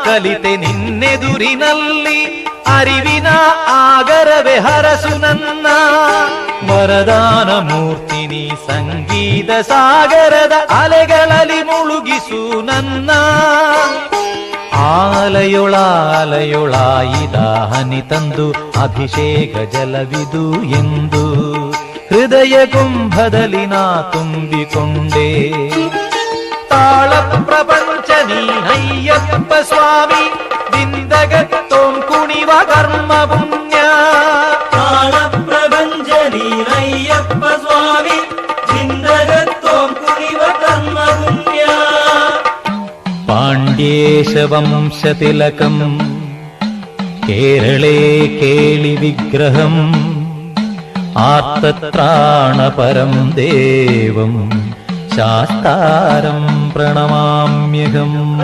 ಕಲಿತೆ ನಿನ್ನೆದುರಿನಲ್ಲಿ ಅರಿವಿನ ಆಗರವೇ ಹರಸು ನನ್ನ ವರದಾನ ಮೂರ್ತಿನಿ ಸಂಗೀತ ಸಾಗರದ ಅಲೆಗಳಲ್ಲಿ ಮುಳುಗಿಸು ನನ್ನ ಆಲಯೊಳಾಲಯೊಳಾಯಿದ ಹನಿ ತಂದು ಅಭಿಷೇಕ ಜಲವಿದು ಎಂದು ಹೃದಯ ಕುಂಭದಲ್ಲಿ ನಾ ತುಂಬಿಕೊಂಡೆ ತಾಳ ಪ್ರಪಂಚ ನೀ ಅಯ್ಯಪ್ಪ ಸ್ವಾಮಿ ದಿಂದಗತ್ತೋಂ ಕುಣಿವ ಕರ್ಮ ಪುಣ್ಯ ತಾಳ ಪ್ರಪಂಚ ನೀ ಅಯ್ಯಪ್ಪ ಸ್ವಾಮಿ ದಿಂದಗತ್ತೋಂ ಕುಣಿವ ಕರ್ಮ ಪುಣ್ಯ ಪಾಂಡ್ಯೇಶ ವಂಶ ತಿಲಕಂ ಕೇರಳೇ ಕೇಳಿ ವಿಗ್ರಹಂ ಆರ್ತತ್ರಾಣಪರಂ ದೇವಂ ಶಾಸ್ತಾರಂ ಪ್ರಣಮಾಮ್ಯಹಂ.